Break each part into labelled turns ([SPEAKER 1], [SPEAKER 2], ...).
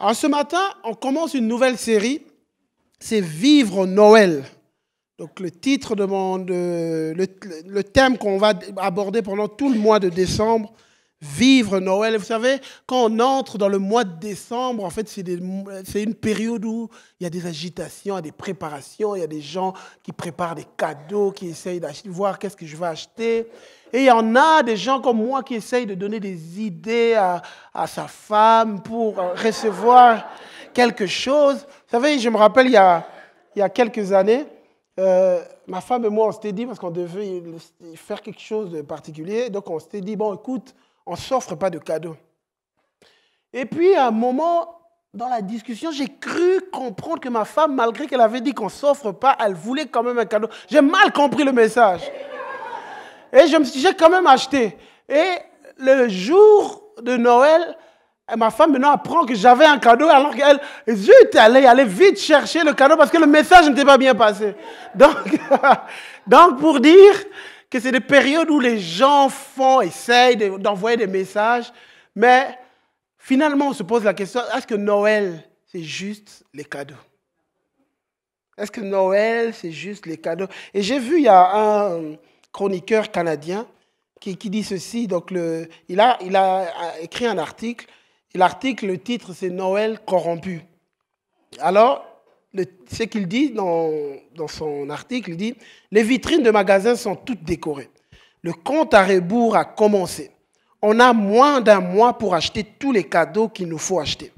[SPEAKER 1] Alors ce matin, on commence une nouvelle série, c'est Vivre Noël. Donc le titre de le thème qu'on va aborder pendant tout le mois de décembre, Vivre Noël. Vous savez, quand on entre dans le mois de décembre, en fait, c'est une période où il y a des agitations, il y a des préparations, il y a des gens qui préparent des cadeaux, qui essayent d'acheter, voir qu'est-ce que je vais acheter. Et il y en a des gens comme moi qui essayent de donner des idées à sa femme pour recevoir quelque chose. Vous savez, je me rappelle, il y a quelques années, ma femme et moi, on s'était dit, parce qu'on devait faire quelque chose de particulier, donc on s'était dit, bon, écoute, on ne s'offre pas de cadeaux. Et puis, à un moment, dans la discussion, j'ai cru comprendre que ma femme, malgré qu'elle avait dit qu'on ne s'offre pas, elle voulait quand même un cadeau. J'ai mal compris le message. Et j'ai quand même acheté. Et le jour de Noël, ma femme maintenant apprend que j'avais un cadeau, alors qu'elle, zut, elle allait vite chercher le cadeau parce que le message n'était pas bien passé. Donc pour dire que c'est des périodes où les gens essayent d'envoyer des messages, mais finalement on se pose la question, est-ce que Noël, c'est juste les cadeaux? Est-ce que Noël, c'est juste les cadeaux? Et j'ai vu, il y a un chroniqueur canadien qui dit ceci, donc il a écrit un article, et l'article, le titre, c'est Noël corrompu. Alors, ce qu'il dit dans son article, il dit « Les vitrines de magasins sont toutes décorées. Le compte à rebours a commencé. On a moins d'un mois pour acheter tous les cadeaux qu'il nous faut acheter.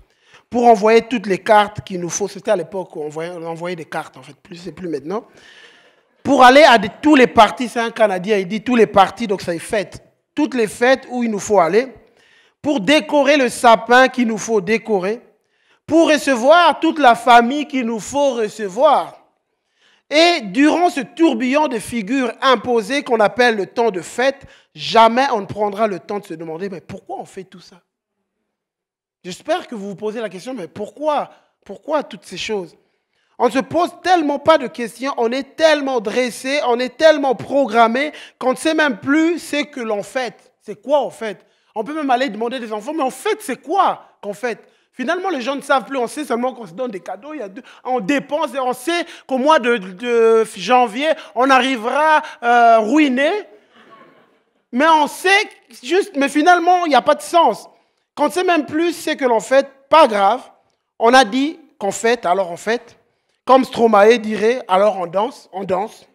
[SPEAKER 1] Pour envoyer toutes les cartes qu'il nous faut. » C'était à l'époque où on envoyait des cartes, en fait. C'est plus maintenant. Pour aller à tous les parties, c'est un Canadien, il dit tous les parties, donc ça est fête. Toutes les fêtes où il nous faut aller. Pour décorer le sapin qu'il nous faut décorer. Pour recevoir toute la famille qu'il nous faut recevoir. Et durant ce tourbillon de figures imposées qu'on appelle le temps de fête, jamais on ne prendra le temps de se demander, mais pourquoi on fait tout ça? J'espère que vous vous posez la question, mais pourquoi toutes ces choses? On ne se pose tellement pas de questions, on est tellement dressé, on est tellement programmé qu'on ne sait même plus ce que l'on fait. C'est quoi on fait? On peut même aller demander des enfants, mais en fait, c'est quoi qu'on fait? Finalement, les gens ne savent plus, on sait seulement qu'on se donne des cadeaux, on dépense et on sait qu'au mois de janvier, on arrivera ruiné. Mais on sait juste, mais finalement, il n'y a pas de sens. Qu'on ne sait même plus ce que l'on fait, pas grave. On a dit qu'on fait, alors on fait. Comme Stromae dirait, alors on danse, on danse.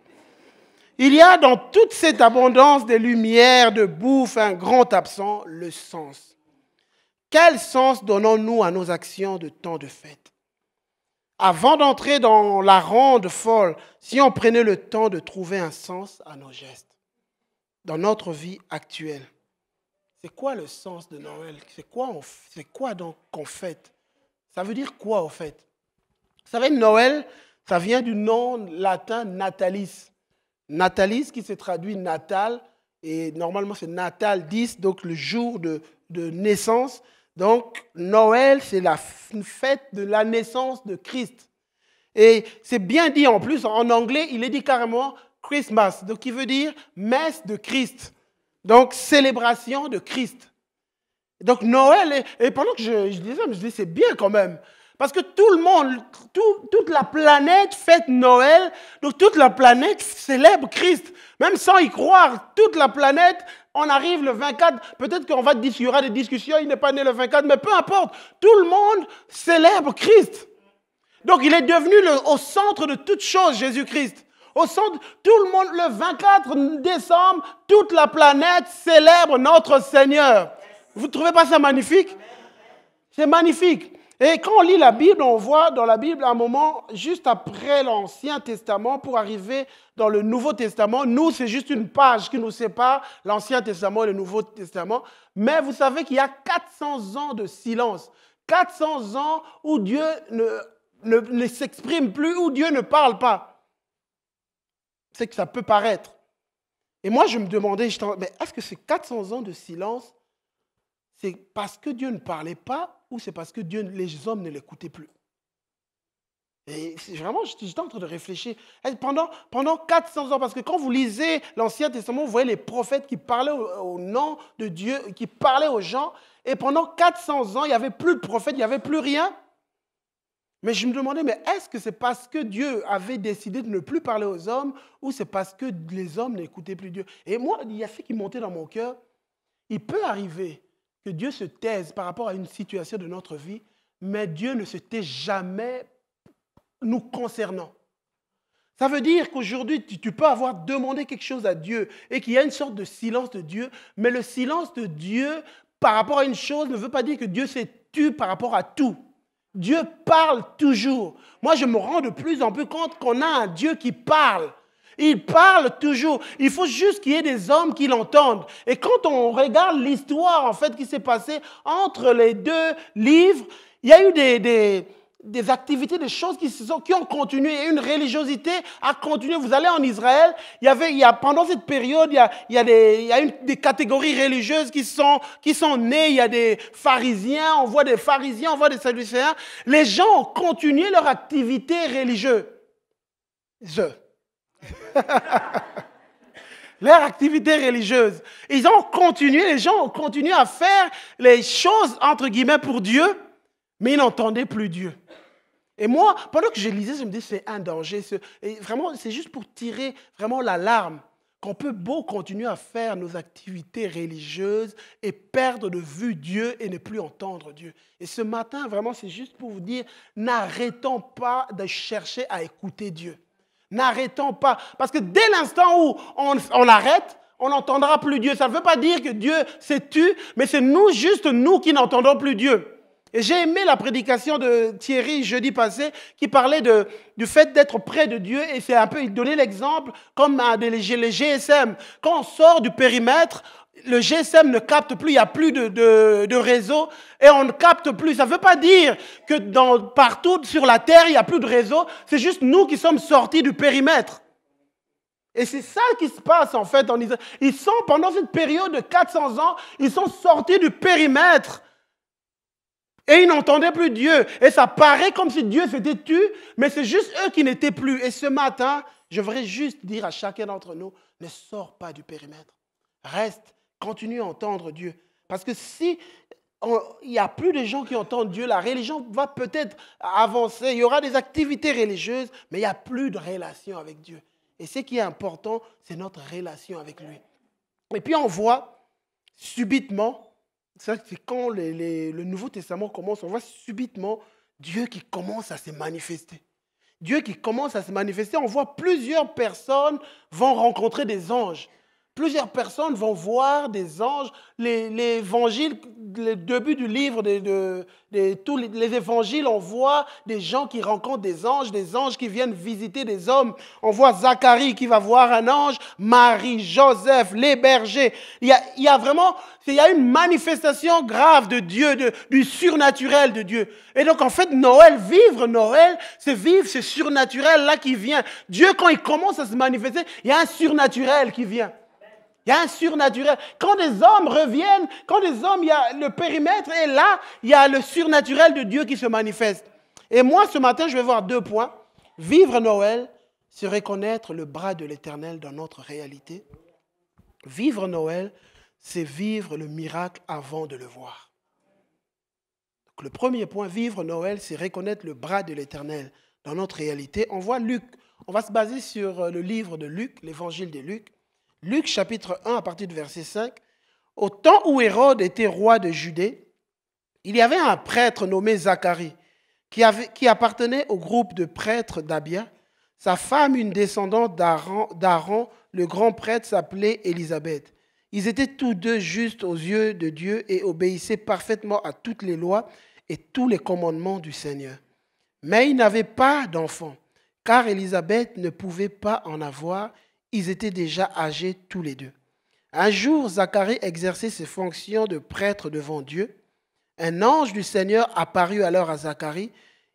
[SPEAKER 1] Il y a dans toute cette abondance de lumière, de bouffe, un grand absent, le sens. Quel sens donnons-nous à nos actions de temps de fête? Avant d'entrer dans la ronde folle, si on prenait le temps de trouver un sens à nos gestes, dans notre vie actuelle, c'est quoi le sens de Noël? C'est quoi donc qu'on fête? Ça veut dire quoi en fait? Vous savez, Noël, ça vient du nom latin natalis. Natalis qui se traduit natal, et normalement c'est natal 10, donc le jour de naissance. Donc Noël, c'est la fête de la naissance de Christ. Et c'est bien dit en plus, en anglais, il est dit carrément Christmas, donc qui veut dire messe de Christ. Donc célébration de Christ. Donc Noël, et pendant que je disais ça, je me disais c'est bien quand même. Parce que tout le monde, toute la planète fête Noël, donc toute la planète célèbre Christ. Même sans y croire, toute la planète, on arrive le 24, peut-être qu'il y aura des discussions, il n'est pas né le 24, mais peu importe, tout le monde célèbre Christ. Donc il est devenu au centre de toute chose, Jésus-Christ. Au centre, tout le monde, le 24 décembre, toute la planète célèbre notre Seigneur. Vous ne trouvez pas ça magnifique? C'est magnifique. Et quand on lit la Bible, on voit dans la Bible un moment juste après l'Ancien Testament pour arriver dans le Nouveau Testament. Nous, c'est juste une page qui nous sépare, l'Ancien Testament et le Nouveau Testament. Mais vous savez qu'il y a 400 ans de silence. 400 ans où Dieu ne s'exprime plus, où Dieu ne parle pas. C'est que ça peut paraître. Et moi, je me demandais, mais est-ce que ces 400 ans de silence, c'est parce que Dieu ne parlait pas ou c'est parce que les hommes ne l'écoutaient plus? Et vraiment, j'étais en train de réfléchir. Et pendant 400 ans, parce que quand vous lisez l'Ancien Testament, vous voyez les prophètes qui parlaient au nom de Dieu, qui parlaient aux gens. Et pendant 400 ans, il n'y avait plus de prophètes, il n'y avait plus rien. Mais je me demandais, mais est-ce que c'est parce que Dieu avait décidé de ne plus parler aux hommes ou c'est parce que les hommes n'écoutaient plus Dieu? Et moi, il y a ce qui montait dans mon cœur. Il peut arriver que Dieu se taise par rapport à une situation de notre vie, mais Dieu ne se tait jamais nous concernant. Ça veut dire qu'aujourd'hui, tu peux avoir demandé quelque chose à Dieu et qu'il y a une sorte de silence de Dieu, mais le silence de Dieu par rapport à une chose ne veut pas dire que Dieu s'est tu par rapport à tout. Dieu parle toujours. Moi, je me rends de plus en plus compte qu'on a un Dieu qui parle. Il parle toujours. Il faut juste qu'il y ait des hommes qui l'entendent. Et quand on regarde l'histoire en fait qui s'est passée entre les deux livres, il y a eu des activités, des choses qui ont continué. Et une religiosité a continué. Vous allez en Israël, pendant cette période, il y a des catégories religieuses qui sont nées. Il y a des pharisiens, on voit des pharisiens, on voit des sadducéens. Les gens ont continué leur activité religieuse. Leur activité religieuse. Les gens ont continué à faire les choses, entre guillemets, pour Dieu, mais ils n'entendaient plus Dieu. Et moi, pendant que je lisais, je me disais, c'est un danger. Et vraiment, c'est juste pour tirer vraiment l'alarme qu'on peut beau continuer à faire nos activités religieuses et perdre de vue Dieu et ne plus entendre Dieu. Et ce matin, vraiment, c'est juste pour vous dire, n'arrêtons pas de chercher à écouter Dieu. N'arrêtons pas. Parce que dès l'instant où on arrête, on n'entendra plus Dieu. Ça ne veut pas dire que Dieu s'est tu, mais c'est juste nous qui n'entendons plus Dieu. Et j'ai aimé la prédication de Thierry jeudi passé qui parlait du fait d'être près de Dieu. Et c'est un peu, il donnait l'exemple comme les GSM. Quand on sort du périmètre, le GSM ne capte plus, il n'y a plus de réseau et on ne capte plus. Ça ne veut pas dire que partout sur la terre, il n'y a plus de réseau. C'est juste nous qui sommes sortis du périmètre. Et c'est ça qui se passe en fait en Israël. Ils sont, pendant cette période de 400 ans, ils sont sortis du périmètre. Et ils n'entendaient plus Dieu. Et ça paraît comme si Dieu s'était tu, mais c'est juste eux qui n'étaient plus. Et ce matin, je voudrais juste dire à chacun d'entre nous, ne sors pas du périmètre. Reste, continue à entendre Dieu. Parce que si il n'y a plus de gens qui entendent Dieu, la religion va peut-être avancer. Il y aura des activités religieuses, mais il n'y a plus de relation avec Dieu. Et ce qui est important, c'est notre relation avec lui. Et puis on voit subitement, c'est quand le Nouveau Testament commence, on voit subitement Dieu qui commence à se manifester. Dieu qui commence à se manifester, on voit plusieurs personnes vont rencontrer des anges. Plusieurs personnes vont voir des anges. L'évangile, le début du livre, tous les évangiles, on voit des gens qui rencontrent des anges qui viennent visiter des hommes. On voit Zacharie qui va voir un ange, Marie, Joseph, les bergers. Il y a une manifestation grave de Dieu, du surnaturel de Dieu. Et donc en fait, vivre Noël, c'est vivre ce surnaturel-là qui vient. Dieu, quand il commence à se manifester, il y a un surnaturel qui vient. Il y a un surnaturel. Quand des hommes reviennent, il y a le périmètre et là, il y a le surnaturel de Dieu qui se manifeste. Et moi, ce matin, je vais voir 2 points. Vivre Noël, c'est reconnaître le bras de l'Éternel dans notre réalité. Vivre Noël, c'est vivre le miracle avant de le voir. Donc, le premier point, vivre Noël, c'est reconnaître le bras de l'Éternel dans notre réalité. On voit Luc. On va se baser sur le livre de Luc, l'évangile de Luc. Luc chapitre 1 à partir du verset 5. Au temps où Hérode était roi de Judée, il y avait un prêtre nommé Zacharie qui appartenait au groupe de prêtres d'Abia. Sa femme, une descendante d'Aaron, le grand prêtre, s'appelait Élisabeth. Ils étaient tous deux justes aux yeux de Dieu et obéissaient parfaitement à toutes les lois et tous les commandements du Seigneur. Mais ils n'avaient pas d'enfants, car Élisabeth ne pouvait pas en avoir. Ils étaient déjà âgés tous les deux. Un jour, Zacharie exerçait ses fonctions de prêtre devant Dieu. Un ange du Seigneur apparut alors à Zacharie.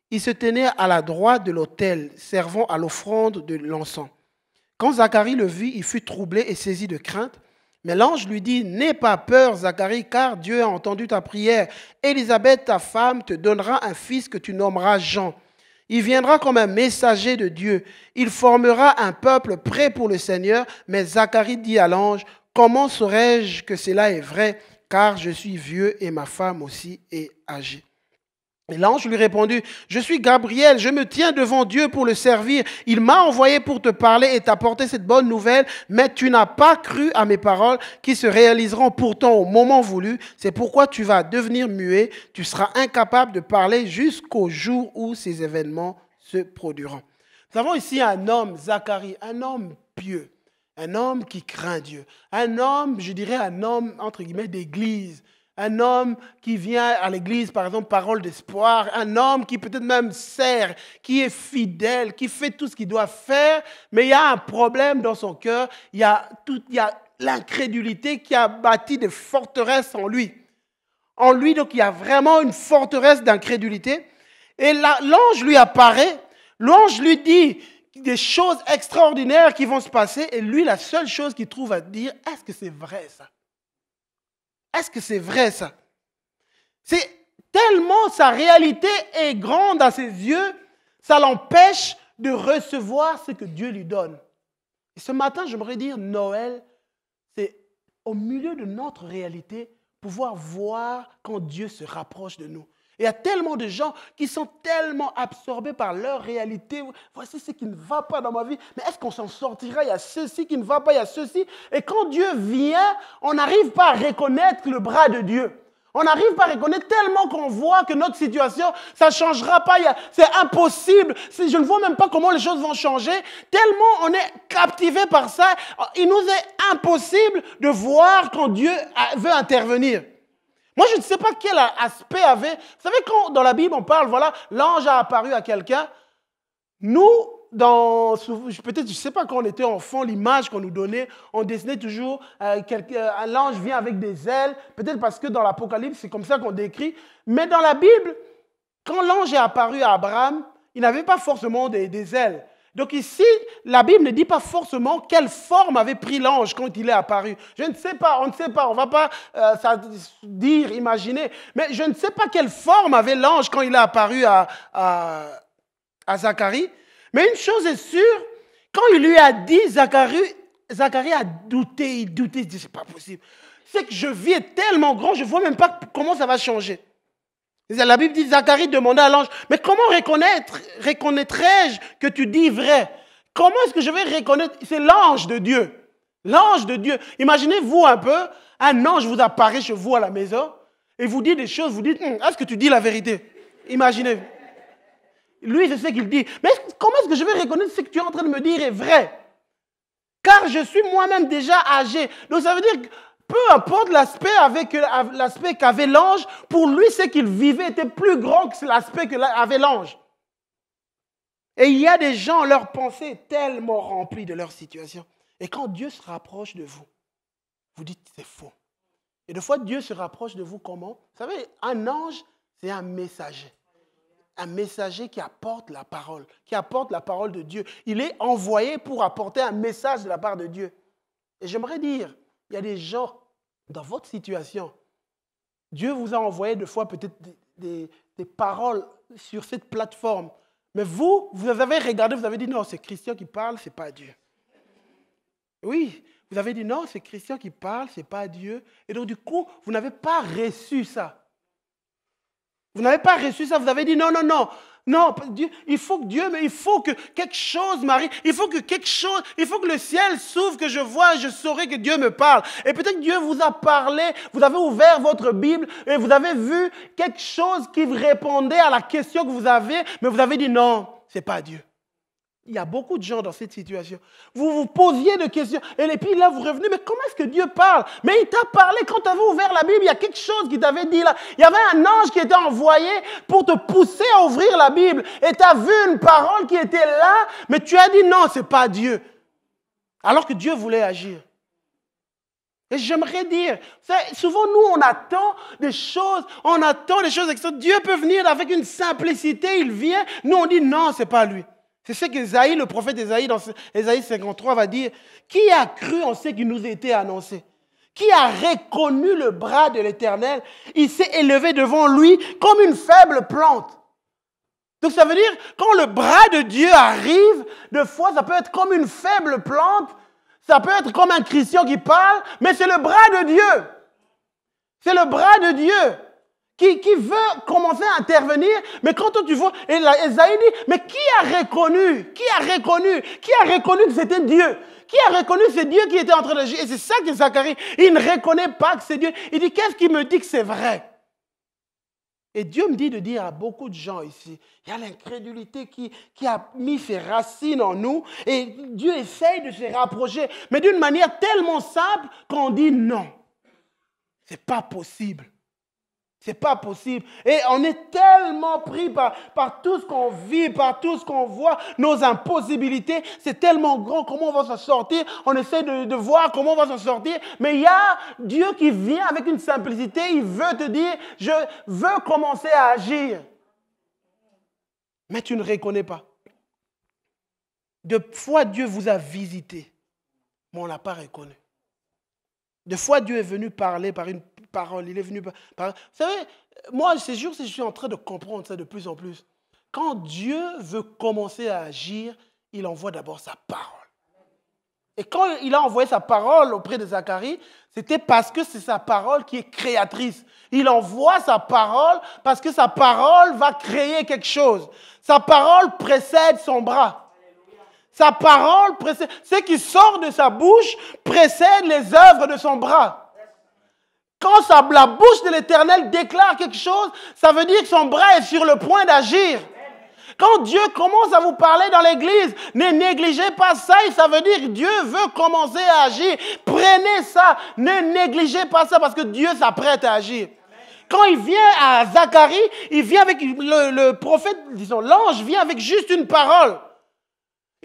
[SPEAKER 1] Il se tenait à la droite de l'autel, servant à l'offrande de l'encens. Quand Zacharie le vit, il fut troublé et saisi de crainte. Mais l'ange lui dit, « N'aie pas peur, Zacharie, car Dieu a entendu ta prière. Élisabeth, ta femme, te donnera un fils que tu nommeras Jean. Il viendra comme un messager de Dieu. Il formera un peuple prêt pour le Seigneur. Mais Zacharie dit à l'ange, comment saurais-je que cela est vrai, car je suis vieux et ma femme aussi est âgée. Et l'ange lui répondit, je suis Gabriel, je me tiens devant Dieu pour le servir. Il m'a envoyé pour te parler et t'apporter cette bonne nouvelle, mais tu n'as pas cru à mes paroles qui se réaliseront pourtant au moment voulu. C'est pourquoi tu vas devenir muet, tu seras incapable de parler jusqu'au jour où ces événements se produiront. Nous avons ici un homme, Zacharie, un homme pieux, un homme qui craint Dieu, un homme, je dirais un homme entre guillemets d'église. Un homme qui vient à l'église, par exemple, parole d'espoir. Un homme qui peut-être même sert, qui est fidèle, qui fait tout ce qu'il doit faire. Mais il y a un problème dans son cœur. Il y a l'incrédulité qui a bâti des forteresses en lui. En lui, donc, il y a vraiment une forteresse d'incrédulité. Et l'ange lui apparaît. L'ange lui dit des choses extraordinaires qui vont se passer. Et lui, la seule chose qu'il trouve à dire, est-ce que c'est vrai ça? Est-ce que c'est vrai ça? C'est tellement sa réalité est grande à ses yeux, ça l'empêche de recevoir ce que Dieu lui donne. Et ce matin, j'aimerais dire, Noël, c'est au milieu de notre réalité, pouvoir voir quand Dieu se rapproche de nous. Et il y a tellement de gens qui sont tellement absorbés par leur réalité. Voici ce qui ne va pas dans ma vie. Mais est-ce qu'on s'en sortira? Il y a ceci qui ne va pas, il y a ceci. Et quand Dieu vient, on n'arrive pas à reconnaître le bras de Dieu. On n'arrive pas à reconnaître tellement qu'on voit que notre situation, ça ne changera pas. C'est impossible. Je ne vois même pas comment les choses vont changer. Tellement on est captivé par ça. Il nous est impossible de voir quand Dieu veut intervenir. Moi, je ne sais pas quel aspect avait. Vous savez, quand dans la Bible, on parle, voilà, l'ange a apparu à quelqu'un. Nous, peut-être, je ne sais pas, quand on était enfant, l'image qu'on nous donnait, on dessinait toujours, l'ange vient avec des ailes. Peut-être parce que dans l'Apocalypse, c'est comme ça qu'on décrit. Mais dans la Bible, quand l'ange est apparu à Abraham, il n'avait pas forcément des ailes. Donc ici, la Bible ne dit pas forcément quelle forme avait pris l'ange quand il est apparu. Je ne sais pas, on ne sait pas, on ne va pas dire, imaginer, mais je ne sais pas quelle forme avait l'ange quand il est apparu à Zacharie. Mais une chose est sûre, quand il lui a dit, Zacharie a douté, il dit, c'est pas possible. C'est que je vis est tellement grand, je ne vois même pas comment ça va changer. La Bible dit, Zacharie demanda à l'ange, mais comment reconnaîtrai-je que tu dis vrai? Comment est-ce que je vais reconnaître? C'est l'ange de Dieu. L'ange de Dieu. Imaginez-vous un peu, un ange vous apparaît chez vous à la maison et vous dit des choses, vous dites, est-ce que tu dis la vérité? Imaginez. Lui, je sais qu'il dit, mais comment est-ce que je vais reconnaître ce que tu es en train de me dire est vrai? Car je suis moi-même déjà âgé. Donc ça veut dire que peu importe l'aspect qu'avait l'ange, pour lui, ce qu'il vivait était plus grand que l'aspect qu'avait l'ange. Et il y a des gens, leur pensée est tellement remplie de leur situation. Et quand Dieu se rapproche de vous, vous dites c'est faux. Et des fois, Dieu se rapproche de vous comment? Vous savez, un ange, c'est un messager. Un messager qui apporte la parole de Dieu. Il est envoyé pour apporter un message de la part de Dieu. Et j'aimerais dire, il y a des gens dans votre situation, Dieu vous a envoyé des fois peut-être des paroles sur cette plateforme. Mais vous avez regardé, vous avez dit non, c'est Christian qui parle, ce n'est pas Dieu. Oui, vous avez dit non, c'est Christian qui parle, ce n'est pas Dieu. Et donc du coup, vous n'avez pas reçu ça. Vous n'avez pas reçu ça, vous avez dit non, Dieu, il faut que quelque chose m'arrive, il faut que le ciel s'ouvre, que je vois, je saurai que Dieu me parle. Et peut-être que Dieu vous a parlé, vous avez ouvert votre Bible et vous avez vu quelque chose qui répondait à la question que vous avez, mais vous avez dit non, ce n'est pas Dieu. Il y a beaucoup de gens dans cette situation. Vous vous posiez des questions et puis là vous revenez, mais comment est-ce que Dieu parle? Mais il t'a parlé quand tu avais ouvert la Bible, il y a quelque chose qui t'avait dit là. Il y avait un ange qui était envoyé pour te pousser à ouvrir la Bible et tu as vu une parole qui était là, mais tu as dit non, ce n'est pas Dieu. Alors que Dieu voulait agir. Et j'aimerais dire, souvent nous on attend des choses extraordinaires. Dieu peut venir avec une simplicité, il vient, nous on dit non, ce n'est pas lui. C'est ce qu'Ésaïe, le prophète Ésaïe, dans Ésaïe 53, va dire. Qui a cru en ce qui nous était annoncé? Qui a reconnu le bras de l'Éternel? Il s'est élevé devant lui comme une faible plante. Donc ça veut dire, quand le bras de Dieu arrive, des fois ça peut être comme une faible plante, ça peut être comme un Christian qui parle, mais c'est le bras de Dieu. C'est le bras de Dieu qui veut commencer à intervenir. Mais quand tu vois, Esaïe dit, mais qui a reconnu que c'était Dieu? Qui a reconnu que c'est Dieu qui était en train d'agir? Et c'est ça que Zacharie, il ne reconnaît pas que c'est Dieu. Il dit, qu'est-ce qui me dit que c'est vrai? Et Dieu me dit de dire à beaucoup de gens ici, il y a l'incrédulité qui a mis ses racines en nous et Dieu essaye de se rapprocher, mais d'une manière tellement simple qu'on dit non. Ce n'est pas possible. C'est pas possible. Et on est tellement pris par tout ce qu'on vit, par tout ce qu'on voit, nos impossibilités. C'est tellement grand, comment on va s'en sortir. On essaie de voir comment on va s'en sortir. Mais il y a Dieu qui vient avec une simplicité. Il veut te dire, je veux commencer à agir. Mais tu ne reconnais pas. Deux fois, Dieu vous a visité, mais on ne l'a pas reconnu. Deux fois, Dieu est venu parler par une parole. Il est venu par... Vous savez, moi, ces jours, je suis en train de comprendre ça de plus en plus. Quand Dieu veut commencer à agir, il envoie d'abord sa parole. Et quand il a envoyé sa parole auprès de Zacharie, c'était parce que c'est sa parole qui est créatrice. Il envoie sa parole parce que sa parole va créer quelque chose. Sa parole précède son bras. Sa parole précède, ce qui sort de sa bouche précède les œuvres de son bras. Quand la bouche de l'Éternel déclare quelque chose, ça veut dire que son bras est sur le point d'agir. Quand Dieu commence à vous parler dans l'église, ne négligez pas ça, et ça veut dire que Dieu veut commencer à agir. Prenez ça, ne négligez pas ça parce que Dieu s'apprête à agir. Quand il vient à Zacharie, il vient avec le prophète, disons, l'ange vient avec juste une parole.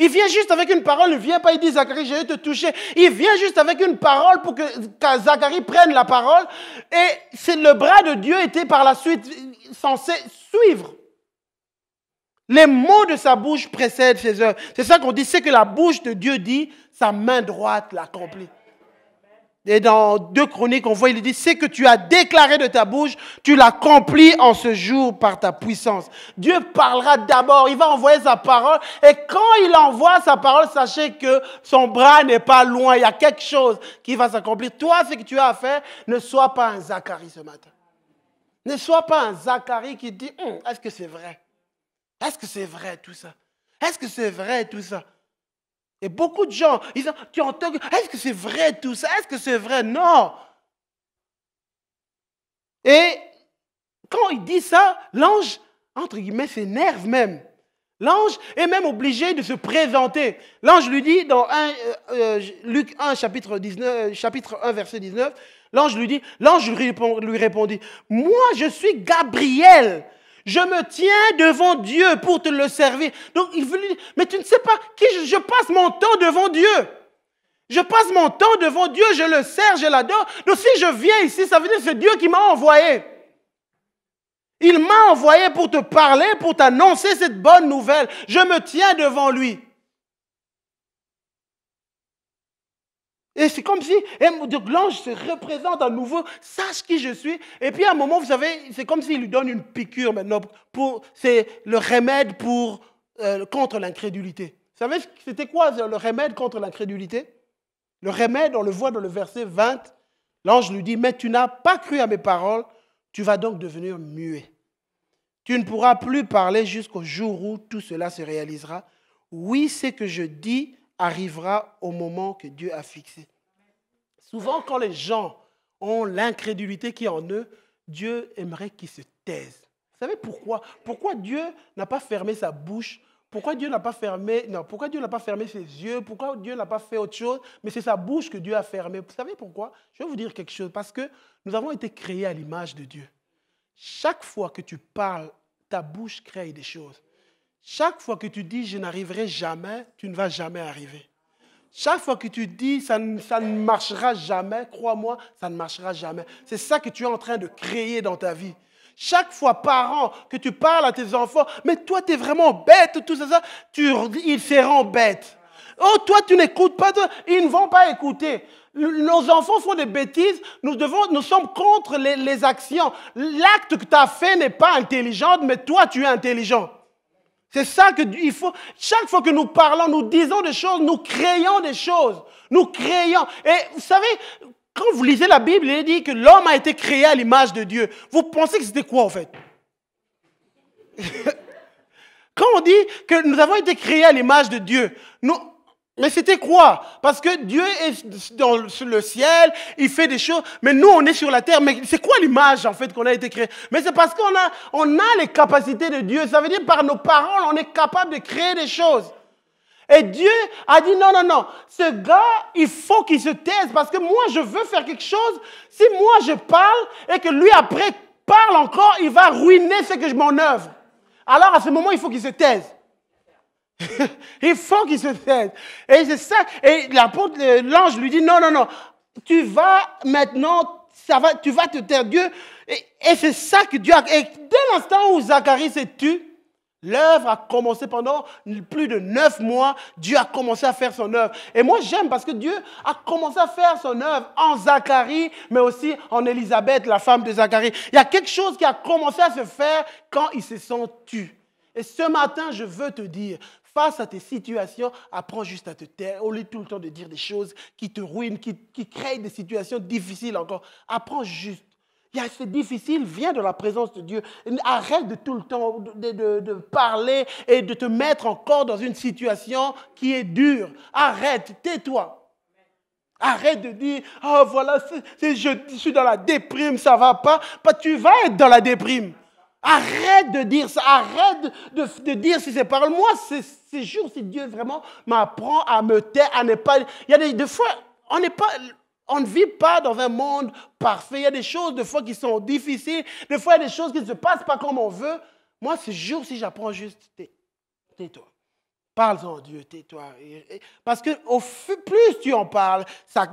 [SPEAKER 1] Il vient juste avec une parole, il ne vient pas, il dit Zacharie, je vais te toucher. Il vient juste avec une parole pour que Zacharie prenne la parole. Et c'est le bras de Dieu était par la suite censé suivre. Les mots de sa bouche précèdent ses œuvres. C'est ça qu'on dit, c'est que la bouche de Dieu dit, sa main droite l'accomplit. Et dans 2 Chroniques, on voit, il dit, c'est que tu as déclaré de ta bouche, tu l'accomplis en ce jour par ta puissance. Dieu parlera d'abord, il va envoyer sa parole. Et quand il envoie sa parole, sachez que son bras n'est pas loin. Il y a quelque chose qui va s'accomplir. Toi, ce que tu as à faire, ne sois pas un Zacharie ce matin. Ne sois pas un Zacharie qui dit, est-ce que c'est vrai? Est-ce que c'est vrai tout ça? Est-ce que c'est vrai tout ça? Et beaucoup de gens, ils disent, tu entends, est-ce que c'est vrai tout ça? Est-ce que c'est vrai? Non. Et quand il dit ça, l'ange, entre guillemets, s'énerve même. L'ange est même obligé de se présenter. L'ange lui dit dans Luc 1, chapitre 1, verset 19, l'ange lui répondit, moi je suis Gabriel. Je me tiens devant Dieu pour te le servir. Donc, il veut lui dire, mais tu ne sais pas qui je passe mon temps devant Dieu. Je passe mon temps devant Dieu, je le sers, je l'adore. Donc, si je viens ici, ça veut dire que c'est Dieu qui m'a envoyé. Il m'a envoyé pour te parler, pour t'annoncer cette bonne nouvelle. Je me tiens devant lui. Et c'est comme si l'ange se représente à nouveau, sache qui je suis. Et puis à un moment, vous savez, c'est comme s'il lui donne une piqûre maintenant. C'est le remède contre l'incrédulité. Vous savez, c'était quoi le remède contre l'incrédulité? Le remède, on le voit dans le verset 20. L'ange lui dit, mais tu n'as pas cru à mes paroles, tu vas donc devenir muet. Tu ne pourras plus parler jusqu'au jour où tout cela se réalisera. Oui, ce que je dis arrivera au moment que Dieu a fixé. Souvent, quand les gens ont l'incrédulité qui est en eux, Dieu aimerait qu'ils se taisent. Vous savez pourquoi? Pourquoi Dieu n'a pas fermé sa bouche? Pourquoi Dieu n'a pas fermé ses yeux? Pourquoi Dieu n'a pas fait autre chose? Mais c'est sa bouche que Dieu a fermée. Vous savez pourquoi? Je vais vous dire quelque chose. Parce que nous avons été créés à l'image de Dieu. Chaque fois que tu parles, ta bouche crée des choses. Chaque fois que tu dis « je n'arriverai jamais », tu ne vas jamais arriver. Chaque fois que tu dis « ça ne marchera jamais », crois-moi, ça ne marchera jamais. C'est ça que tu es en train de créer dans ta vie. Chaque fois, parent, que tu parles à tes enfants, « mais toi, tu es vraiment bête », tout ça, ils seront bêtes. « Oh, toi, tu n'écoutes pas », ils ne vont pas écouter. Nos enfants font des bêtises, nous sommes contre les actions. L'acte que tu as fait n'est pas intelligent, mais toi, tu es intelligent. C'est ça qu'il faut. Chaque fois que nous parlons, nous disons des choses, nous créons des choses. Nous créons. Et vous savez, quand vous lisez la Bible, il est dit que l'homme a été créé à l'image de Dieu. Vous pensez que c'était quoi en fait? Quand on dit que nous avons été créés à l'image de Dieu, mais c'était quoi? Parce que Dieu est sur le ciel, il fait des choses, mais nous on est sur la terre. Mais c'est quoi l'image en fait qu'on a été créé? Mais c'est parce qu'on a les capacités de Dieu. Ça veut dire par nos paroles, on est capable de créer des choses. Et Dieu a dit non, non, non, ce gars, il faut qu'il se taise parce que moi, je veux faire quelque chose. Si moi, je parle et que lui, après, parle encore, il va ruiner ce que je m'en œuvre. Alors, à ce moment, il faut qu'il se taise. Il faut qu'il se taise. Et c'est ça. Et l'ange lui dit non, non, non, tu vas maintenant, tu vas te taire. Dieu, et c'est ça que Dieu a. Et dès l'instant où Zacharie s'est tu, l'œuvre a commencé pendant plus de 9 mois. Dieu a commencé à faire son œuvre. Et moi, j'aime parce que Dieu a commencé à faire son œuvre en Zacharie, mais aussi en Élisabeth, la femme de Zacharie. Il y a quelque chose qui a commencé à se faire quand ils se sont tus. Et ce matin, je veux te dire, face à tes situations, apprends juste à te taire. Au lieu tout le temps de dire des choses qui te ruinent, qui créent des situations difficiles encore. Apprends juste. C'est difficile, viens de la présence de Dieu. Arrête de tout le temps de parler et de te mettre encore dans une situation qui est dure. Arrête, tais-toi. Arrête de dire, oh voilà, je suis dans la déprime, ça ne va pas. Tu vas être dans la déprime. Arrête de dire ça, arrête de dire ces paroles. Moi, c'est juste si Dieu vraiment m'apprend à me taire, à ne pas... Il y a des fois, on ne vit pas dans un monde parfait. Il y a des choses, des fois, qui sont difficiles. Des fois, il y a des choses qui ne se passent pas comme on veut. Moi, c'est juste si j'apprends juste, tais-toi. Parle-en Dieu, tais-toi. Parce que plus tu en parles, ça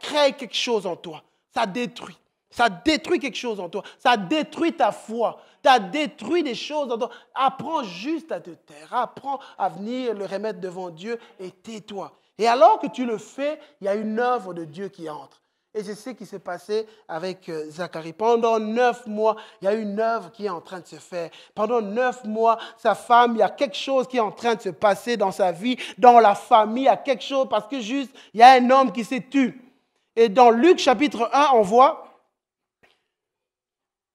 [SPEAKER 1] crée quelque chose en toi. Ça détruit. Ça détruit quelque chose en toi. Ça détruit ta foi. Ça détruit des choses en toi. Apprends juste à te taire. Apprends à venir le remettre devant Dieu et tais-toi. Et alors que tu le fais, il y a une œuvre de Dieu qui entre. Et c'est ce qui s'est passé avec Zacharie. Pendant 9 mois, il y a une œuvre qui est en train de se faire. Pendant 9 mois, sa femme, il y a quelque chose qui est en train de se passer dans sa vie, dans la famille, il y a quelque chose, parce que juste, il y a un homme qui s'est tué. Et dans Luc chapitre 1, on voit,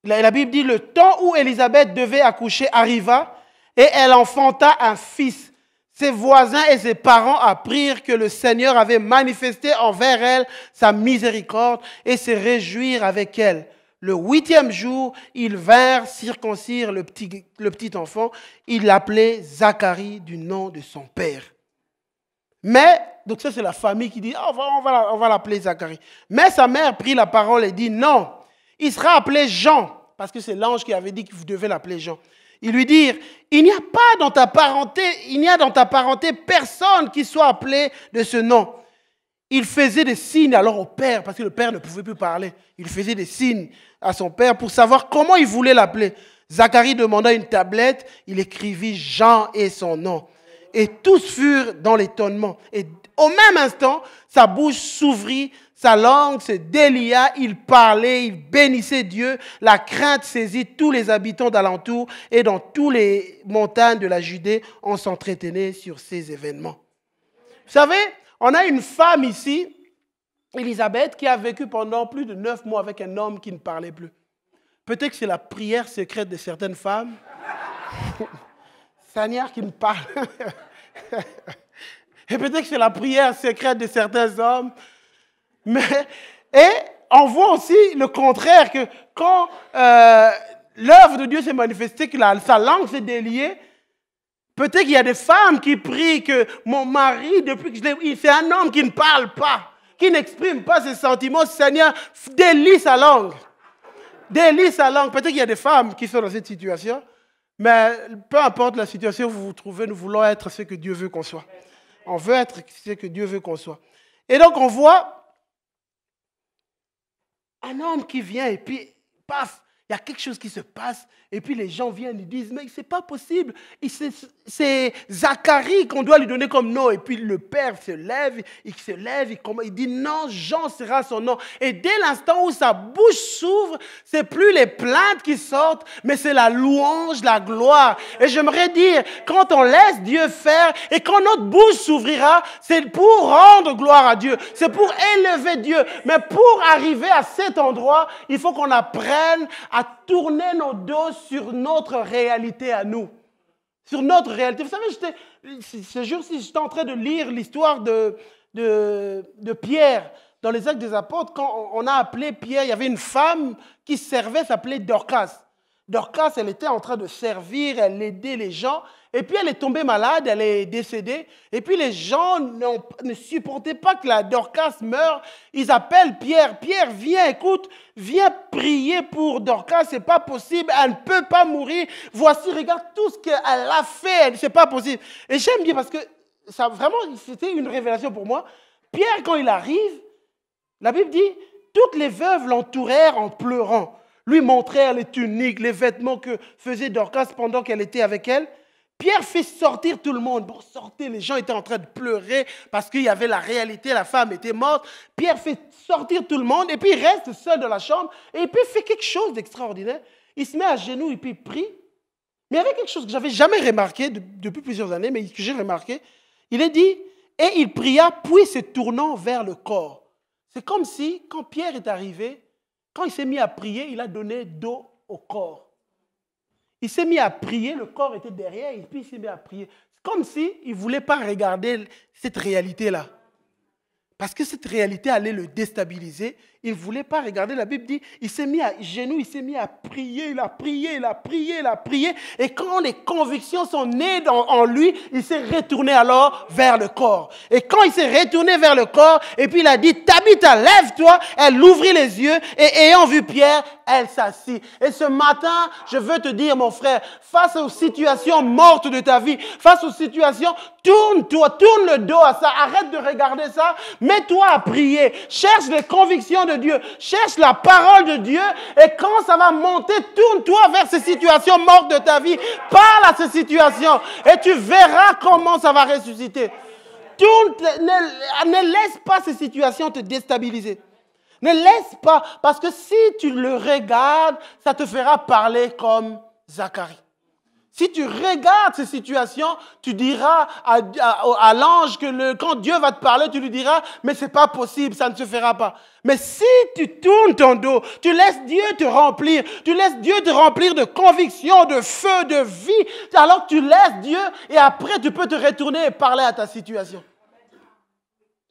[SPEAKER 1] la Bible dit, le temps où Élisabeth devait accoucher arriva et elle enfanta un fils. Ses voisins et ses parents apprirent que le Seigneur avait manifesté envers elle sa miséricorde et se réjouir avec elle. Le 8e jour, ils vinrent circoncire le petit enfant. Ils l'appelaient Zacharie du nom de son père. Mais, donc ça c'est la famille qui dit, on va l'appeler Zacharie. Mais sa mère prit la parole et dit, non, il sera appelé Jean, parce que c'est l'ange qui avait dit que vous devez l'appeler Jean. Ils lui dirent, il n'y a dans ta parenté personne qui soit appelé de ce nom. Il faisait des signes alors au père, parce que le père ne pouvait plus parler. Il faisait des signes à son père pour savoir comment il voulait l'appeler. Zacharie demanda une tablette, il écrivit Jean et son nom. Et tous furent dans l'étonnement. Et au même instant, sa bouche s'ouvrit, sa langue se délia, il parlait, il bénissait Dieu. La crainte saisit tous les habitants d'alentour et dans toutes les montagnes de la Judée, on s'entretenait sur ces événements. Vous savez, on a une femme ici, Élisabeth, qui a vécu pendant plus de 9 mois avec un homme qui ne parlait plus. Peut-être que c'est la prière secrète de certaines femmes. Seigneur qui me parle. Et peut-être que c'est la prière secrète de certains hommes. Et on voit aussi le contraire, que quand l'œuvre de Dieu s'est manifestée, que sa langue s'est déliée, peut-être qu'il y a des femmes qui prient que mon mari, depuis que je l'ai... C'est un homme qui ne parle pas, qui n'exprime pas ses sentiments. Seigneur, délie sa langue. Délie sa langue. Peut-être qu'il y a des femmes qui sont dans cette situation, mais peu importe la situation où vous vous trouvez, nous voulons être ce que Dieu veut qu'on soit. On veut être ce que Dieu veut qu'on soit. Et donc on voit un homme qui vient et puis, paf, il y a quelque chose qui se passe. Et puis les gens viennent, ils disent, mais c'est pas possible. C'est Zacharie qu'on doit lui donner comme nom. Et puis le père se lève, il dit non, Jean sera son nom. Et dès l'instant où sa bouche s'ouvre, c'est plus les plaintes qui sortent, mais c'est la louange, la gloire. Et j'aimerais dire, quand on laisse Dieu faire et quand notre bouche s'ouvrira, c'est pour rendre gloire à Dieu. C'est pour élever Dieu. Mais pour arriver à cet endroit, il faut qu'on apprenne à tourner nos dos sur notre réalité à nous. Sur notre réalité. Vous savez, ce jour-ci, j'étais en train de lire l'histoire de Pierre dans les Actes des Apôtres. Quand on a appelé Pierre, il y avait une femme qui servait, s'appelait Dorcas. Dorcas, elle était en train de servir, elle aidait les gens. Et puis elle est tombée malade, elle est décédée. Et puis les gens ne supportaient pas que la Dorcas meure. Ils appellent Pierre. Pierre, viens, écoute, viens prier pour Dorcas. C'est pas possible, elle ne peut pas mourir. Voici, regarde tout ce qu'elle a fait. C'est pas possible. Et j'aime bien parce que ça vraiment, c'était une révélation pour moi. Pierre, quand il arrive, la Bible dit, toutes les veuves l'entourèrent en pleurant. Lui montrèrent les tuniques, les vêtements que faisait Dorcas pendant qu'elle était avec elle. Pierre fait sortir tout le monde. Bon, sortez, les gens étaient en train de pleurer parce qu'il y avait la réalité, la femme était morte. Pierre fait sortir tout le monde et puis il reste seul dans la chambre et puis il fait quelque chose d'extraordinaire. Il se met à genoux et puis il prie. Mais il y avait quelque chose que je n'avais jamais remarqué depuis plusieurs années, mais que j'ai remarqué. Il est dit, et il pria, puis se tournant vers le corps. C'est comme si, quand Pierre est arrivé, quand il s'est mis à prier, il a donné dos au corps. Il s'est mis à prier, le corps était derrière, et puis il s'est mis à prier. C'est comme s'il ne voulait pas regarder cette réalité-là. Parce que cette réalité allait le déstabiliser. Il ne voulait pas regarder. La Bible dit, il s'est mis à genoux, il s'est mis à prier, il a prié, il a prié, il a prié. Et quand les convictions sont nées en lui, il s'est retourné alors vers le corps. Et quand il s'est retourné vers le corps, et puis il a dit, Tabitha, lève-toi. Elle ouvrit les yeux et ayant vu Pierre, elle s'assit. Et ce matin, je veux te dire, mon frère, face aux situations mortes de ta vie, face aux situations, tourne-toi, tourne le dos à ça, arrête de regarder ça, mets-toi à prier, cherche les convictions de Dieu, cherche la parole de Dieu et quand ça va monter, tourne-toi vers ces situations mortes de ta vie, parle à ces situations et tu verras comment ça va ressusciter. Ne laisse pas ces situations te déstabiliser. Ne laisse pas, parce que si tu le regardes, ça te fera parler comme Zacharie. Si tu regardes ces situations, tu diras à l'ange que quand Dieu va te parler, tu lui diras, mais ce n'est pas possible, ça ne se fera pas. Mais si tu tournes ton dos, tu laisses Dieu te remplir, tu laisses Dieu te remplir de conviction, de feu, de vie, alors tu laisses Dieu et après tu peux te retourner et parler à ta situation.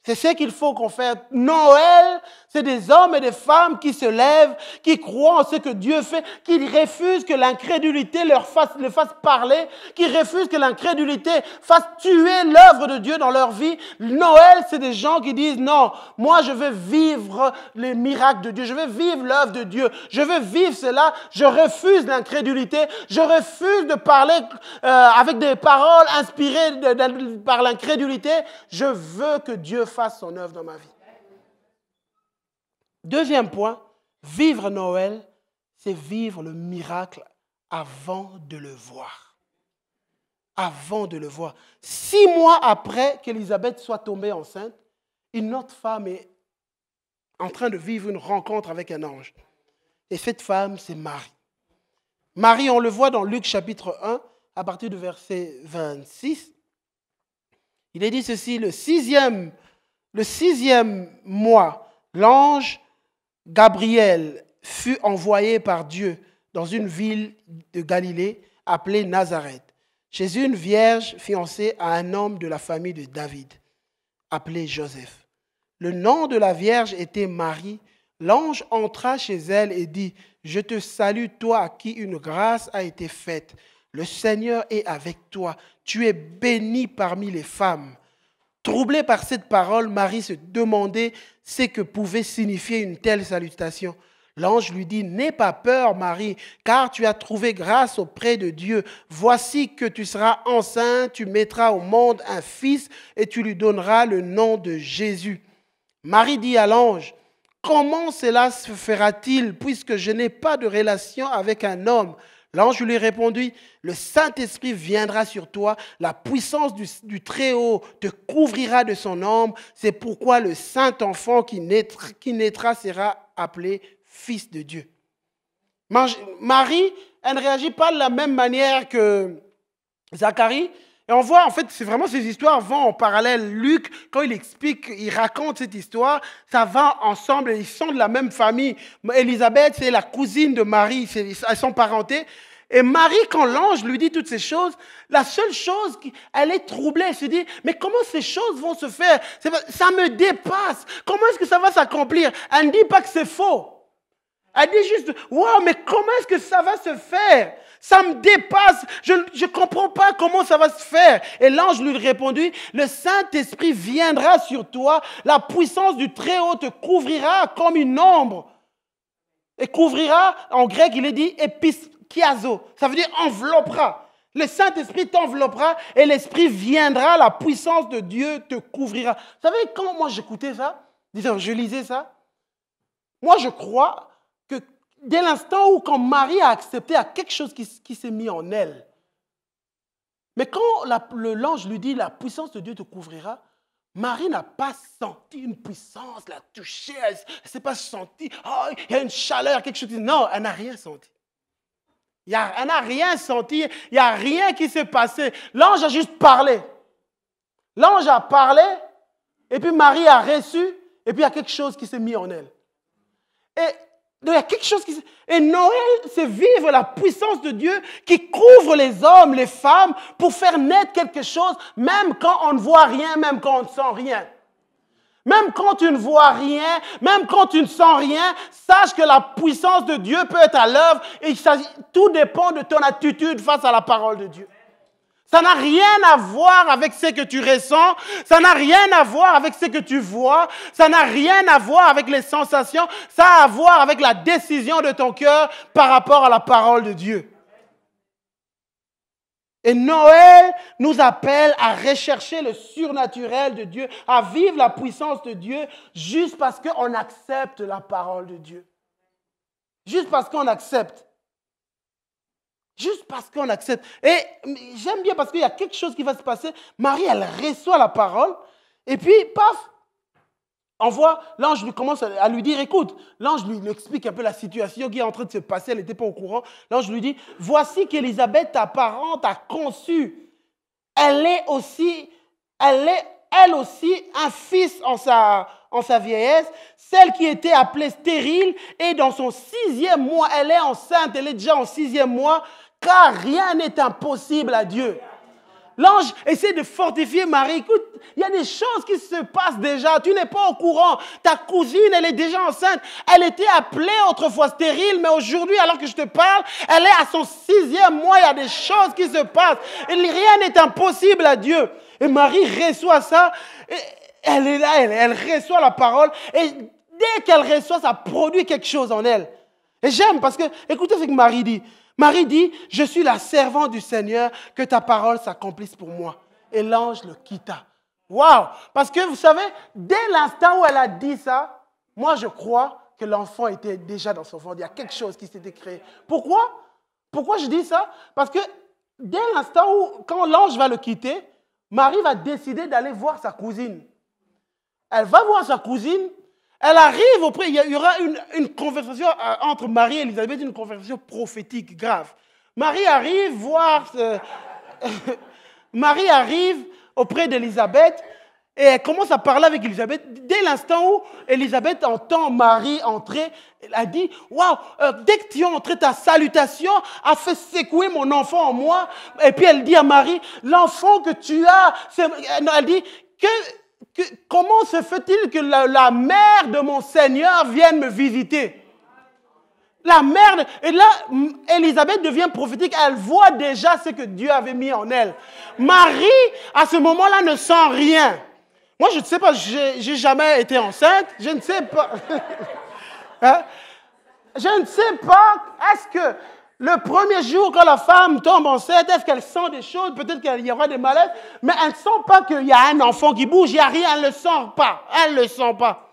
[SPEAKER 1] C'est ce qu'il faut qu'on fasse. Noël, c'est des hommes et des femmes qui se lèvent, qui croient en ce que Dieu fait, qui refusent que l'incrédulité les fasse parler, qui refusent que l'incrédulité fasse tuer l'œuvre de Dieu dans leur vie. Noël, c'est des gens qui disent non, moi je veux vivre les miracles de Dieu, je veux vivre l'œuvre de Dieu, je veux vivre cela, je refuse l'incrédulité, je refuse de parler avec des paroles inspirées par l'incrédulité, je veux que Dieu fasse son œuvre dans ma vie. Deuxième point, vivre Noël, c'est vivre le miracle avant de le voir. Avant de le voir. 6 mois après qu'Élisabeth soit tombée enceinte, une autre femme est en train de vivre une rencontre avec un ange. Et cette femme, c'est Marie. Marie, on le voit dans Luc chapitre 1, à partir du verset 26. Il est dit ceci, le sixième mois, l'ange Gabriel fut envoyé par Dieu dans une ville de Galilée appelée Nazareth, chez une vierge fiancée à un homme de la famille de David, appelé Joseph. Le nom de la vierge était Marie. L'ange entra chez elle et dit, « Je te salue, toi à qui une grâce a été faite. Le Seigneur est avec toi. Tu es bénie parmi les femmes. » Troublée par cette parole, Marie se demandait ce que pouvait signifier une telle salutation. L'ange lui dit, « N'aie pas peur, Marie, car tu as trouvé grâce auprès de Dieu. Voici que tu seras enceinte, tu mettras au monde un fils et tu lui donneras le nom de Jésus. » Marie dit à l'ange, comment cela se fera-t-il puisque je n'ai pas de relation avec un homme? L'ange lui répondit, le Saint-Esprit viendra sur toi, la puissance du Très-Haut te couvrira de son ombre. C'est pourquoi le saint enfant qui naîtra sera appelé Fils de Dieu. Marie, elle ne réagit pas de la même manière que Zacharie. Et on voit, en fait, c'est vraiment ces histoires vont en parallèle. Luc, quand il explique, il raconte cette histoire, ça va ensemble, ils sont de la même famille. Élisabeth, c'est la cousine de Marie, elles sont parentées. Et Marie, quand l'ange lui dit toutes ces choses, la seule chose, elle est troublée, elle se dit, mais comment ces choses vont se faire? Ça me dépasse. Comment est-ce que ça va s'accomplir? Elle ne dit pas que c'est faux. Elle dit juste, wow, mais comment est-ce que ça va se faire? Ça me dépasse. Je ne comprends pas comment ça va se faire. Et l'ange lui répondit, le Saint-Esprit viendra sur toi, la puissance du Très-Haut te couvrira comme une ombre. Et couvrira, en grec, il est dit episkiazo. Ça veut dire enveloppera. Le Saint-Esprit t'enveloppera et l'Esprit viendra, la puissance de Dieu te couvrira. Vous savez, quand moi j'écoutais ça, disons, je lisais ça, moi je crois que dès l'instant où quand Marie a accepté, il y a quelque chose qui s'est mis en elle. Mais quand l'ange lui dit, la puissance de Dieu te couvrira, Marie n'a pas senti une puissance, la toucher, elle ne s'est pas sentie, oh, il y a une chaleur, quelque chose. Non, elle n'a rien senti. Elle n'a rien senti, il n'y a rien qui s'est passé. L'ange a juste parlé. L'ange a parlé, et puis Marie a reçu, et puis il y a quelque chose qui s'est mis en elle. Et il y a quelque chose qui... Et Noël, c'est vivre la puissance de Dieu qui couvre les hommes, les femmes, pour faire naître quelque chose, même quand on ne voit rien, même quand on ne sent rien. Même quand tu ne vois rien, même quand tu ne sens rien, sache que la puissance de Dieu peut être à l'œuvre et tout dépend de ton attitude face à la parole de Dieu. Ça n'a rien à voir avec ce que tu ressens, ça n'a rien à voir avec ce que tu vois, ça n'a rien à voir avec les sensations, ça a à voir avec la décision de ton cœur par rapport à la parole de Dieu. Et Noël nous appelle à rechercher le surnaturel de Dieu, à vivre la puissance de Dieu juste parce qu'on accepte la parole de Dieu. Juste parce qu'on accepte. Juste parce qu'on accepte. Et j'aime bien parce qu'il y a quelque chose qui va se passer. Marie, elle reçoit la parole. Et puis, paf, on voit, l'ange lui commence à lui dire, écoute, l'ange lui explique un peu la situation qui est en train de se passer. Elle n'était pas au courant. L'ange lui dit, voici qu'Élisabeth, ta parente, a conçu. Elle est elle aussi un fils en sa vieillesse, celle qui était appelée stérile, et dans son 6e mois, elle est enceinte, elle est déjà en 6e mois, car rien n'est impossible à Dieu. L'ange essaie de fortifier Marie. Écoute, il y a des choses qui se passent déjà. Tu n'es pas au courant. Ta cousine, elle est déjà enceinte. Elle était appelée autrefois stérile, mais aujourd'hui, alors que je te parle, elle est à son 6e mois. Il y a des choses qui se passent. Et rien n'est impossible à Dieu. Et Marie reçoit ça. Et elle est là, elle reçoit la parole. Et dès qu'elle reçoit, ça produit quelque chose en elle. Et j'aime parce que, écoutez ce que Marie dit. Marie dit, je suis la servante du Seigneur, que ta parole s'accomplisse pour moi. Et l'ange le quitta. Waouh! Parce que vous savez, dès l'instant où elle a dit ça, moi je crois que l'enfant était déjà dans son ventre. Il y a quelque chose qui s'était créé. Pourquoi? Pourquoi je dis ça? Parce que dès l'instant où, quand l'ange va le quitter, Marie va décider d'aller voir sa cousine. Elle va voir sa cousine. Elle arrive auprès, il y aura une conversation entre Marie et Élisabeth, une conversation prophétique grave. Marie arrive Marie arrive auprès d'Élisabeth et elle commence à parler avec Élisabeth. Dès l'instant où Élisabeth entend Marie entrer, elle a dit, waouh, dès que tu es entré, ta salutation a fait secouer mon enfant en moi. Et puis elle dit à Marie, l'enfant que tu as, elle dit comment se fait-il que la mère de mon Seigneur vienne me visiter? La mère, et là, Élisabeth devient prophétique, elle voit déjà ce que Dieu avait mis en elle. Marie, à ce moment-là, ne sent rien. Moi, je ne sais pas, j'ai jamais été enceinte, je ne sais pas. Hein? Je ne sais pas, est-ce que le premier jour quand la femme tombe enceinte, est-ce qu'elle sent des choses? Peut-être qu'il y aura des malaises, mais elle ne sent pas qu'il y a un enfant qui bouge, il n'y a rien, elle ne le sent pas. Elle ne le sent pas.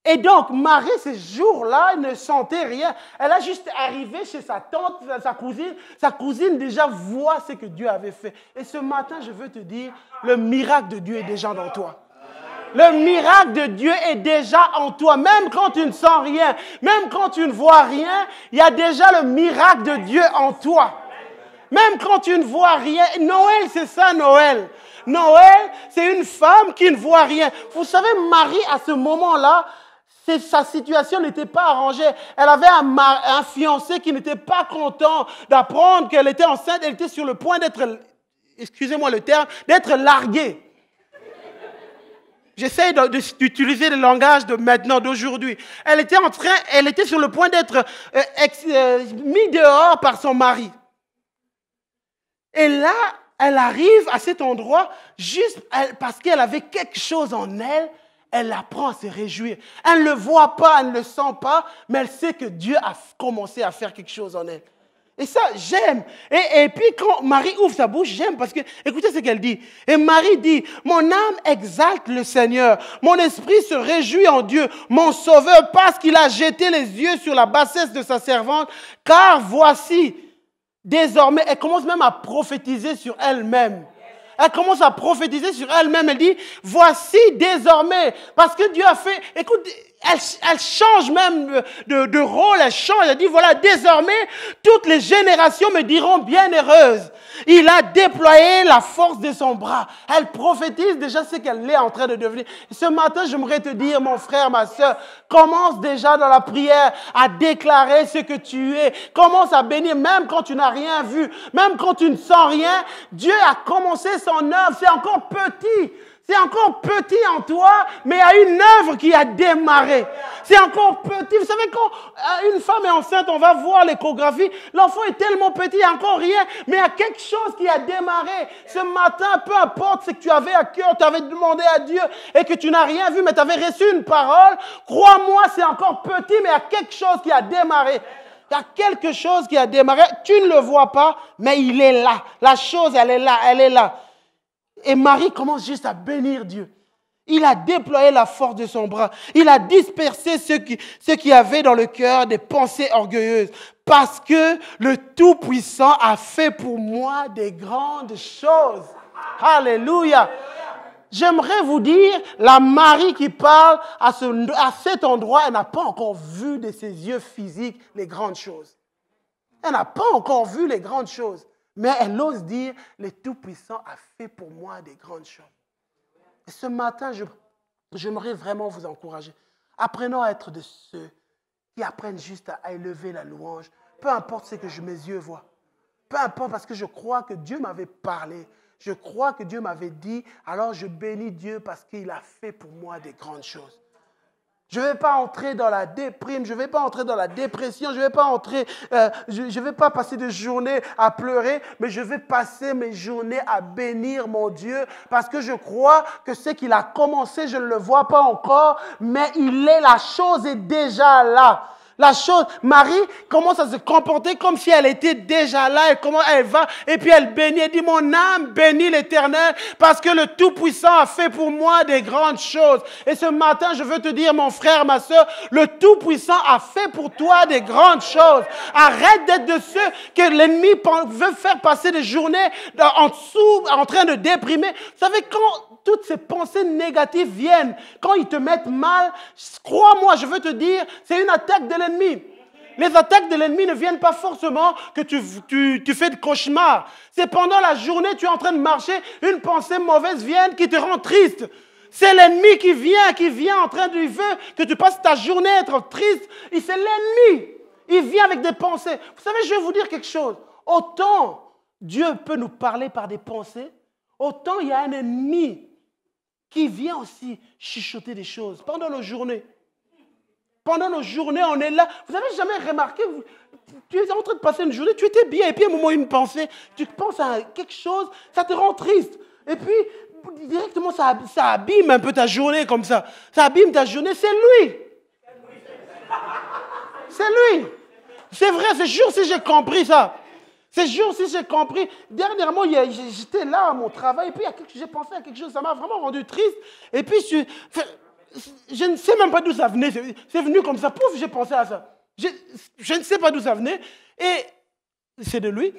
[SPEAKER 1] Et donc, Marie, ce jour-là, elle ne sentait rien. Elle a juste arrivé chez sa tante, sa cousine. Sa cousine déjà voit ce que Dieu avait fait. Et ce matin, je veux te dire, le miracle de Dieu est déjà dans toi. Le miracle de Dieu est déjà en toi. Même quand tu ne sens rien, même quand tu ne vois rien, il y a déjà le miracle de Dieu en toi. Même quand tu ne vois rien. Noël, c'est ça, Noël. Noël, c'est une femme qui ne voit rien. Vous savez, Marie, à ce moment-là, sa situation n'était pas arrangée. Elle avait un fiancé qui n'était pas content d'apprendre qu'elle était enceinte. Elle était sur le point d'être, excusez-moi le terme, d'être larguée. J'essaie d'utiliser le langage de maintenant, d'aujourd'hui. Elle était sur le point d'être mise dehors par son mari. Et là, elle arrive à cet endroit juste parce qu'elle avait quelque chose en elle. Elle apprend à se réjouir. Elle ne le voit pas, elle ne le sent pas, mais elle sait que Dieu a commencé à faire quelque chose en elle. Et ça, j'aime. Et puis quand Marie ouvre sa bouche, j'aime parce que, écoutez ce qu'elle dit. Et Marie dit, mon âme exalte le Seigneur. Mon esprit se réjouit en Dieu, mon Sauveur, parce qu'il a jeté les yeux sur la bassesse de sa servante. Car voici, désormais, elle commence même à prophétiser sur elle-même. Elle commence à prophétiser sur elle-même. Elle dit, voici désormais, parce que Dieu a fait, écoute, elle change même de rôle, elle change, elle dit, voilà, désormais, toutes les générations me diront bienheureuse. Il a déployé la force de son bras. Elle prophétise déjà ce qu'elle est en train de devenir. Ce matin, j'aimerais te dire, mon frère, ma soeur, commence déjà dans la prière à déclarer ce que tu es. Commence à bénir, même quand tu n'as rien vu, même quand tu ne sens rien. Dieu a commencé son œuvre, c'est encore petit. C'est encore petit en toi, mais il y a une œuvre qui a démarré. C'est encore petit. Vous savez, quand une femme est enceinte, on va voir l'échographie. L'enfant est tellement petit, il n'y a encore rien, mais il y a quelque chose qui a démarré. Ce matin, peu importe ce que tu avais à cœur, tu avais demandé à Dieu et que tu n'as rien vu, mais tu avais reçu une parole. Crois-moi, c'est encore petit, mais il y a quelque chose qui a démarré. Il y a quelque chose qui a démarré. Tu ne le vois pas, mais il est là. La chose, elle est là, elle est là. Et Marie commence juste à bénir Dieu. Il a déployé la force de son bras. Il a dispersé ceux qui avaient dans le cœur des pensées orgueilleuses. Parce que le Tout-Puissant a fait pour moi des grandes choses. Alléluia. J'aimerais vous dire, la Marie qui parle à cet endroit, elle n'a pas encore vu de ses yeux physiques les grandes choses. Elle n'a pas encore vu les grandes choses. Mais elle ose dire, le Tout-Puissant a fait pour moi des grandes choses. Et ce matin, j'aimerais vraiment vous encourager. Apprenons à être de ceux qui apprennent juste à élever la louange. Peu importe ce que mes yeux voient. Peu importe, parce que je crois que Dieu m'avait parlé. Je crois que Dieu m'avait dit, alors je bénis Dieu parce qu'il a fait pour moi des grandes choses. Je ne vais pas entrer dans la déprime, je ne vais pas entrer dans la dépression, je ne vais pas passer des journées à pleurer, mais je vais passer mes journées à bénir mon Dieu parce que je crois que ce qu'il a commencé, je ne le vois pas encore, mais la chose est déjà là. La chose, Marie commence à se comporter comme si elle était déjà là et comment elle va. Et puis elle bénit, elle dit, mon âme bénit l'Éternel parce que le Tout-Puissant a fait pour moi des grandes choses. Et ce matin, je veux te dire, mon frère, ma soeur, le Tout-Puissant a fait pour toi des grandes choses. Arrête d'être de ceux que l'ennemi veut faire passer des journées en dessous, en train de déprimer. Vous savez, quand toutes ces pensées négatives viennent, quand ils te mettent mal, crois-moi, je veux te dire, c'est une attaque de l'ennemi. Les attaques de l'ennemi ne viennent pas forcément que tu fais de cauchemars. C'est pendant la journée, tu es en train de marcher, une pensée mauvaise vient qui te rend triste. C'est l'ennemi qui vient en train de il veut que tu passes ta journée à être triste. Et c'est l'ennemi. Il vient avec des pensées. Vous savez, je vais vous dire quelque chose. Autant Dieu peut nous parler par des pensées, autant il y a un ennemi qui vient aussi chuchoter des choses pendant nos journées. Pendant nos journées, on est là. Vous n'avez jamais remarqué, tu es en train de passer une journée, tu étais bien, et puis à un moment, une pensée, tu penses à quelque chose, ça te rend triste. Et puis, directement, ça abîme un peu ta journée comme ça. Ça abîme ta journée, c'est lui. C'est lui. C'est vrai, c'est sûr si j'ai compris ça. C'est sûr si j'ai compris. Dernièrement, j'étais là à mon travail, et puis j'ai pensé à quelque chose, ça m'a vraiment rendu triste. Et puis, Je ne sais même pas d'où ça venait. C'est venu comme ça. Pouf, j'ai pensé à ça. Je ne sais pas d'où ça venait. Et c'est de lui.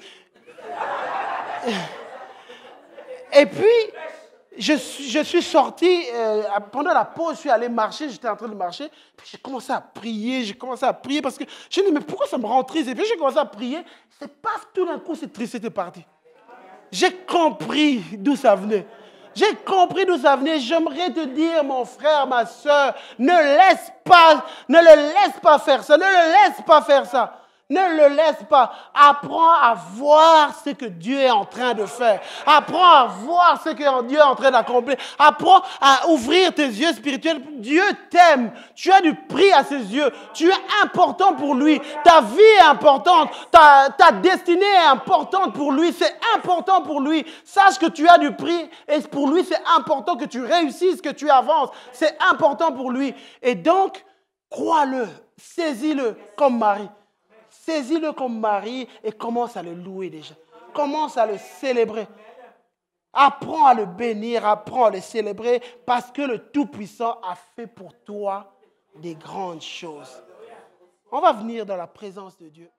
[SPEAKER 1] Et puis, je suis sorti, pendant la pause, je suis allé marcher, j'étais en train de marcher, puis j'ai commencé à prier parce que je me dis, mais pourquoi ça me rend triste? Et puis j'ai commencé à prier, c'est paf, tout d'un coup, cette tristesse est partie. J'ai compris d'où ça venait. J'ai compris d'où ça venait. J'aimerais te dire, mon frère, ma soeur, ne le laisse pas faire ça, ne le laisse pas faire ça. Ne le laisse pas. Apprends à voir ce que Dieu est en train de faire. Apprends à voir ce que Dieu est en train d'accomplir. Apprends à ouvrir tes yeux spirituels. Dieu t'aime. Tu as du prix à ses yeux. Tu es important pour lui. Ta vie est importante. Ta destinée est importante pour lui. C'est important pour lui. Sache que tu as du prix. Et pour lui, c'est important que tu réussisses, que tu avances. C'est important pour lui. Et donc, crois-le. Saisis-le comme Marie. Saisis-le comme Marie et commence à le louer déjà. Commence à le célébrer. Apprends à le bénir, apprends à le célébrer parce que le Tout-Puissant a fait pour toi des grandes choses. On va venir dans la présence de Dieu.